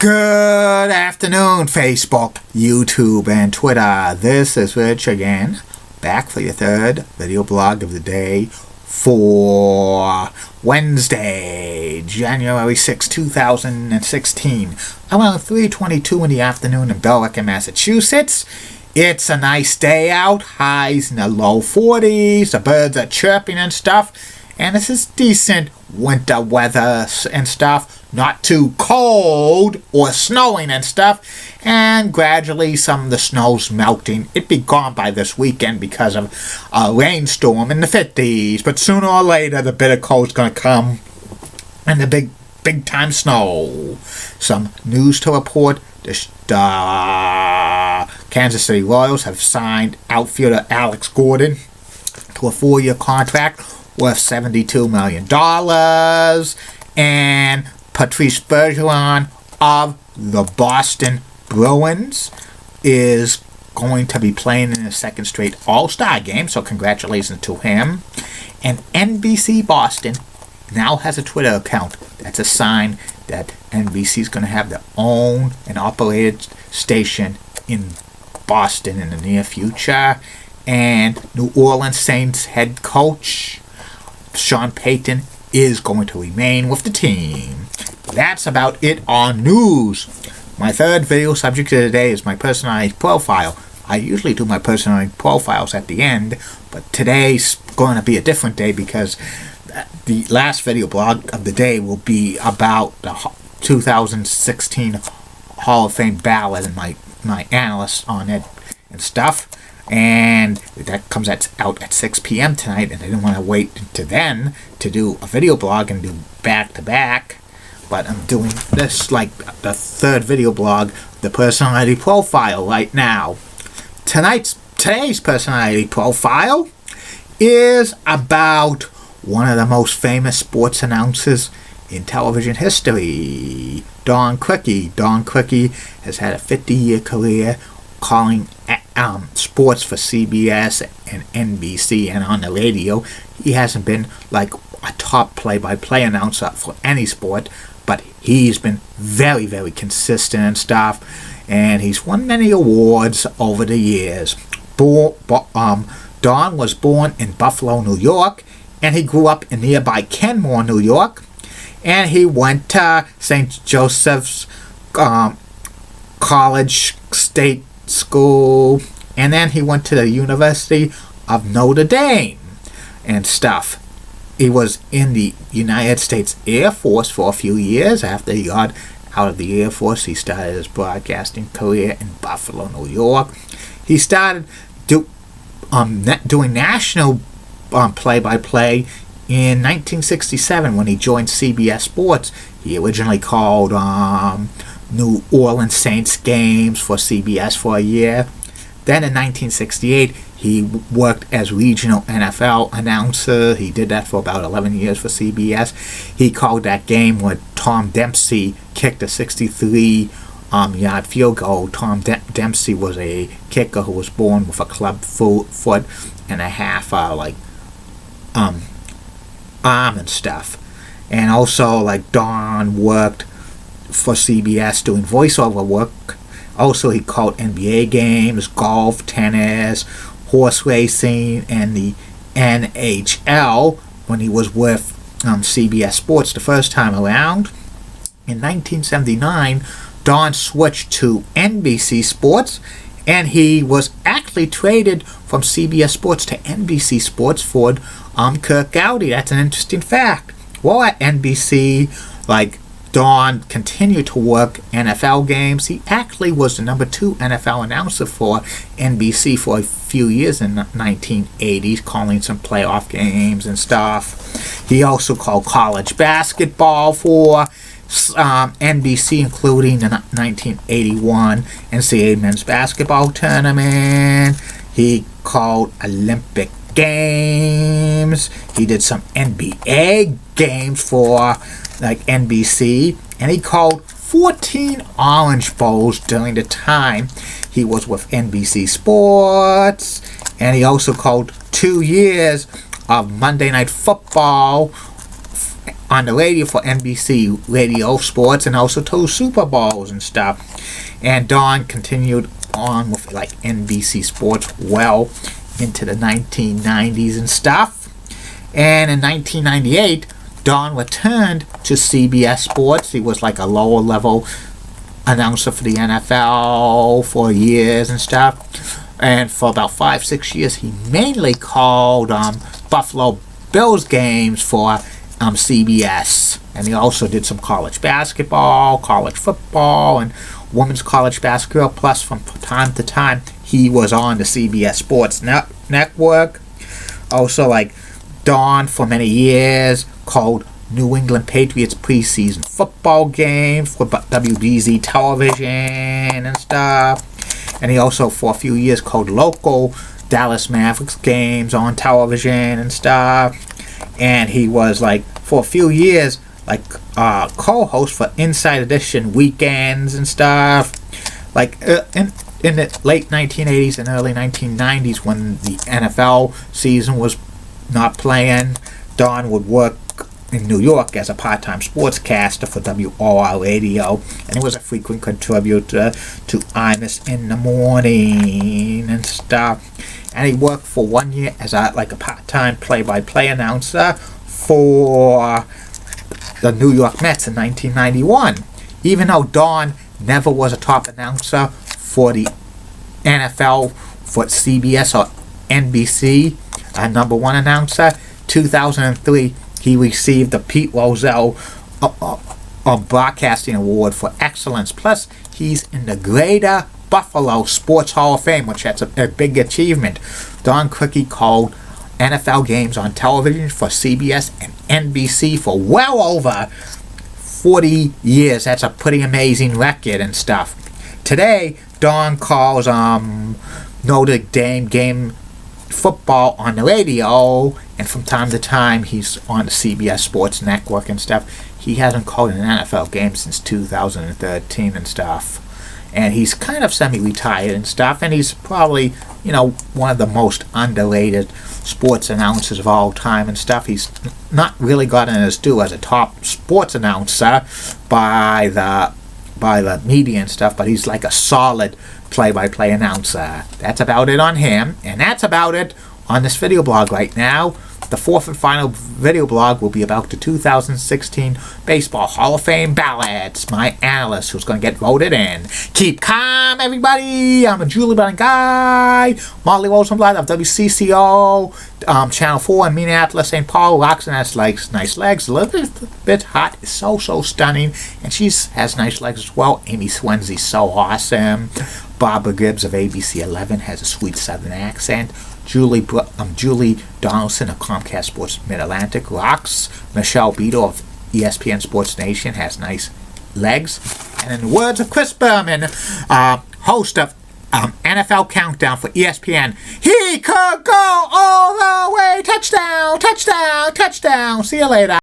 Good afternoon, Facebook, YouTube, and Twitter. This is Rich again, back for your third video blog of the day for Wednesday, January 6, 2016. Around 3:22 in the afternoon in Billerica, Massachusetts. It's a nice day out, highs in the low 40s, the birds are chirping and stuff, and this is decent winter weather and stuff. Not too cold or snowing and stuff, and gradually some of the snow's melting. It'd be gone by this weekend because of a rainstorm in the 50s, but sooner or later the bitter cold's gonna come and the big time snow. Some news to report. The Kansas City Royals have signed outfielder Alex Gordon to a 4-year contract worth $72 million, and Patrice Bergeron of the Boston Bruins is going to be playing in a second straight All-Star game, so congratulations to him. And NBC Boston now has a Twitter account. That's a sign that NBC is going to have their own and operated station in Boston in the near future. And New Orleans Saints head coach Sean Payton is going to remain with the team. That's about it on news. My third video subject of the day is my personality profile. I usually do my personality profiles at the end, but today's going to be a different day because the last video blog of the day will be about the 2016 Hall of Fame ballot and my analysts on it and stuff. And that comes out at 6 p.m. tonight, and I didn't want to wait to then to do a video blog and do back-to-back. But I'm doing this like the third video blog, the personality profile, right now. Today's personality profile is about one of the most famous sports announcers in television history, Don Criqui. Don Criqui has had a 50-year career calling sports for CBS and NBC and on the radio. He hasn't been like a top play-by-play announcer for any sport, but he's been very, very consistent and stuff, and he's won many awards over the years. Don was born in Buffalo, New York, and he grew up in nearby Kenmore, New York, and he went to St. Joseph's College State School, and then he went to the University of Notre Dame and stuff. He was in the United States Air Force for a few years. After he got out of the Air Force, he started his broadcasting career in Buffalo, New York. He started doing national play-by-play in 1967 when he joined CBS Sports. He originally called New Orleans Saints games for CBS for a year. Then in 1968, he worked as regional NFL announcer. He did that for about 11 years for CBS. He called that game where Tom Dempsey kicked a 63-yard field goal. Tom Dempsey was a kicker who was born with a club foot and a half arm and stuff. And also, like, Don worked for CBS doing voiceover work. Also, he called NBA games, golf, tennis, horse racing, and the NHL when he was with CBS Sports the first time around. In 1979, Don switched to NBC Sports, and he was actually traded from CBS Sports to NBC Sports for Kirk Gowdy. That's an interesting fact. While at NBC, Don continued to work NFL games. He actually was the number 2 NFL announcer for NBC for a few years in the 1980s, calling some playoff games and stuff. He also called college basketball for NBC, including the 1981 NCAA men's basketball tournament. He called Olympic games. He did some NBA games for NBC, and he called 14 Orange Bowls during the time he was with NBC Sports, and he also called 2 years of Monday Night Football on the radio for NBC Radio Sports and also two Super Bowls and stuff. And Don continued on with like NBC Sports well into the 1990s and stuff. And in 1998, Don returned to CBS Sports. He was like a lower level announcer for the NFL for years and stuff. And for about 5-6 years, he mainly called Buffalo Bills games for CBS. And he also did some college basketball, college football, and women's college basketball. Plus, from time to time, he was on the CBS Sports Network. Also, like, Don, for many years, called New England Patriots preseason football games for WBZ television and stuff. And he also, for a few years, called local Dallas Mavericks games on television and stuff. And he was, like, for a few years, like, co-host for Inside Edition weekends and stuff. Like, in the late 1980s and early 1990s, when the NFL season was not playing, Don would work in New York as a part-time sportscaster for WOR Radio, and he was a frequent contributor to Imus in the Morning and stuff. And he worked for 1 year as a part-time play-by-play announcer for the New York Mets in 1991. Even though Don never was a top announcer for the NFL, for CBS or NBC, a number one announcer, 2003, he received the Pete Rozelle Broadcasting Award for Excellence. Plus, he's in the Greater Buffalo Sports Hall of Fame, which that's a big achievement. Don Criqui called NFL games on television for CBS and NBC for well over 40 years. That's a pretty amazing record and stuff. Today, Don calls Notre Dame game football on the radio, and from time to time he's on the CBS Sports Network and stuff. He hasn't called an NFL game since 2013 and stuff. And he's kind of semi-retired and stuff, and he's probably, one of the most underrated sports announcers of all time and stuff. He's not really gotten his due as a top sports announcer by the media and stuff, but he's like a solid play-by-play announcer. That's about it on him, and that's about it on this video blog right now. The fourth and final video blog will be about the 2016 Baseball Hall of Fame ballots. My analyst who's going to get voted in. Keep calm, everybody. I'm a Julie Bunning guy. Molly Rosenblatt of WCCO, Channel 4 in Minneapolis, St. Paul. Roxanne has nice legs. A little bit hot. Is so stunning. And she has nice legs as well. Amy Swensy's so awesome. Barbara Gibbs of ABC 11 has a sweet southern accent. Julie Donaldson of Comcast Sports Mid-Atlantic rocks. Michelle Beadle of ESPN Sports Nation has nice legs. And in the words of Chris Berman, host of NFL Countdown for ESPN, he could go all the way. Touchdown, touchdown, touchdown. See you later.